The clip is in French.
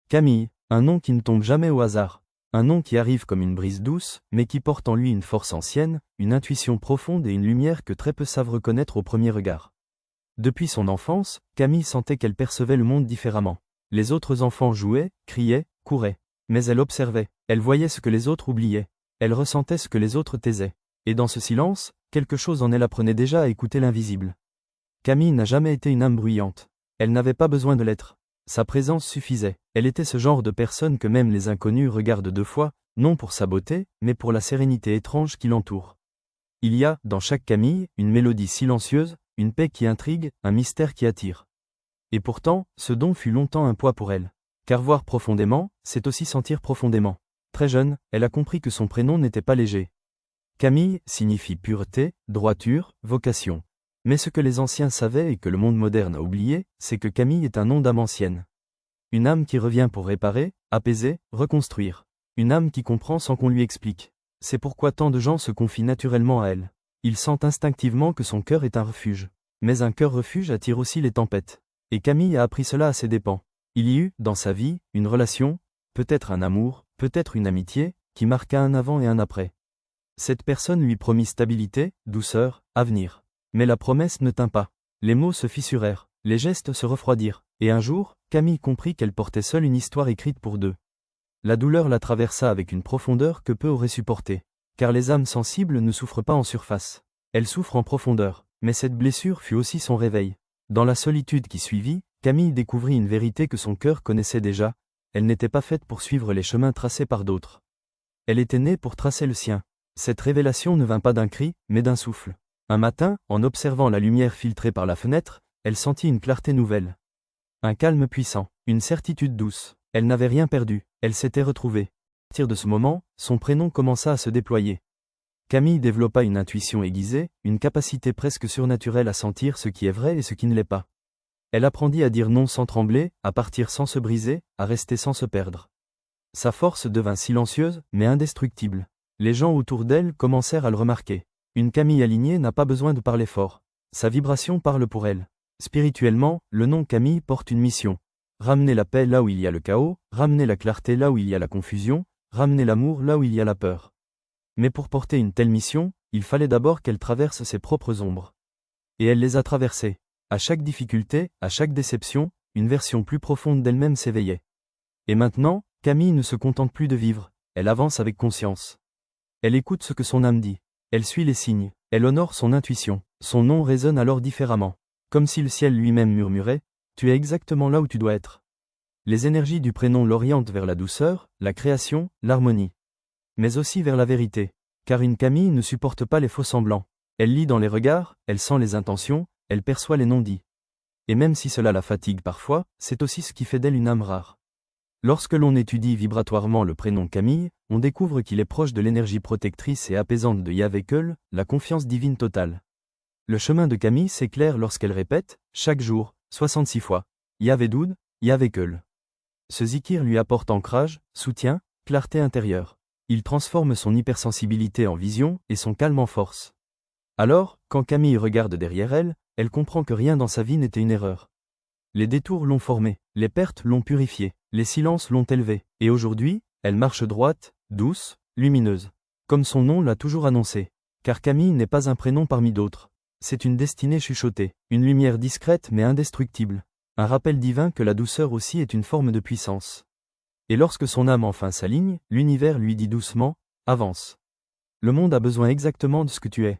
Camille, un nom qui ne tombe jamais au hasard. Un nom qui arrive comme une brise douce, mais qui porte en lui une force ancienne, une intuition profonde et une lumière que très peu savent reconnaître au premier regard. Depuis son enfance, Camille sentait qu'elle percevait le monde différemment. Les autres enfants jouaient, criaient, couraient. Mais elle observait, elle voyait ce que les autres oubliaient. Elle ressentait ce que les autres taisaient. Et dans ce silence, quelque chose en elle apprenait déjà à écouter l'invisible. Camille n'a jamais été une âme bruyante. Elle n'avait pas besoin de l'être. Sa présence suffisait. Elle était ce genre de personne que même les inconnus regardent deux fois, non pour sa beauté, mais pour la sérénité étrange qui l'entoure. Il y a, dans chaque Camille, une mélodie silencieuse, une paix qui intrigue, un mystère qui attire. Et pourtant, ce don fut longtemps un poids pour elle. Car voir profondément, c'est aussi sentir profondément. Très jeune, elle a compris que son prénom n'était pas léger. Camille signifie pureté, droiture, vocation. Mais ce que les anciens savaient et que le monde moderne a oublié, c'est que Camille est un nom d'âme ancienne. Une âme qui revient pour réparer, apaiser, reconstruire. Une âme qui comprend sans qu'on lui explique. C'est pourquoi tant de gens se confient naturellement à elle. Ils sentent instinctivement que son cœur est un refuge. Mais un cœur refuge attire aussi les tempêtes. Et Camille a appris cela à ses dépens. Il y eut, dans sa vie, une relation, peut-être un amour, peut-être une amitié, qui marqua un avant et un après. Cette personne lui promit stabilité, douceur, avenir. Mais la promesse ne tint pas. Les mots se fissurèrent, les gestes se refroidirent, et un jour, Camille comprit qu'elle portait seule une histoire écrite pour deux. La douleur la traversa avec une profondeur que peu auraient supportée. Car les âmes sensibles ne souffrent pas en surface. Elles souffrent en profondeur, mais cette blessure fut aussi son réveil. Dans la solitude qui suivit, Camille découvrit une vérité que son cœur connaissait déjà, elle n'était pas faite pour suivre les chemins tracés par d'autres. Elle était née pour tracer le sien. Cette révélation ne vint pas d'un cri, mais d'un souffle. Un matin, en observant la lumière filtrée par la fenêtre, elle sentit une clarté nouvelle. Un calme puissant, une certitude douce. Elle n'avait rien perdu, elle s'était retrouvée. À partir de ce moment, son prénom commença à se déployer. Camille développa une intuition aiguisée, une capacité presque surnaturelle à sentir ce qui est vrai et ce qui ne l'est pas. Elle apprendit à dire non sans trembler, à partir sans se briser, à rester sans se perdre. Sa force devint silencieuse, mais indestructible. Les gens autour d'elle commencèrent à le remarquer. Une Camille alignée n'a pas besoin de parler fort. Sa vibration parle pour elle. Spirituellement, le nom Camille porte une mission. Ramener la paix là où il y a le chaos, ramener la clarté là où il y a la confusion, ramener l'amour là où il y a la peur. Mais pour porter une telle mission, il fallait d'abord qu'elle traverse ses propres ombres. Et elle les a traversées. À chaque difficulté, à chaque déception, une version plus profonde d'elle-même s'éveillait. Et maintenant, Camille ne se contente plus de vivre, elle avance avec conscience. Elle écoute ce que son âme dit. Elle suit les signes, elle honore son intuition. Son nom résonne alors différemment. Comme si le ciel lui-même murmurait, « Tu es exactement là où tu dois être ». Les énergies du prénom l'orientent vers la douceur, la création, l'harmonie. Mais aussi vers la vérité. Car une Camille ne supporte pas les faux-semblants. Elle lit dans les regards, elle sent les intentions, elle perçoit les non-dits. Et même si cela la fatigue parfois, c'est aussi ce qui fait d'elle une âme rare. Lorsque l'on étudie vibratoirement le prénom Camille, on découvre qu'il est proche de l'énergie protectrice et apaisante de Yahvé-Keul, la confiance divine totale. Le chemin de Camille s'éclaire lorsqu'elle répète, chaque jour, 66 fois, Yahvé-Doud, Yahvé-Keul. Ce zikir lui apporte ancrage, soutien, clarté intérieure. Il transforme son hypersensibilité en vision et son calme en force. Alors, quand Camille regarde derrière elle, elle comprend que rien dans sa vie n'était une erreur. Les détours l'ont formée, les pertes l'ont purifiée, les silences l'ont élevée, et aujourd'hui, elle marche droite, douce, lumineuse. Comme son nom l'a toujours annoncé. Car Camille n'est pas un prénom parmi d'autres. C'est une destinée chuchotée, une lumière discrète mais indestructible. Un rappel divin que la douceur aussi est une forme de puissance. Et lorsque son âme enfin s'aligne, l'univers lui dit doucement, avance. Le monde a besoin exactement de ce que tu es.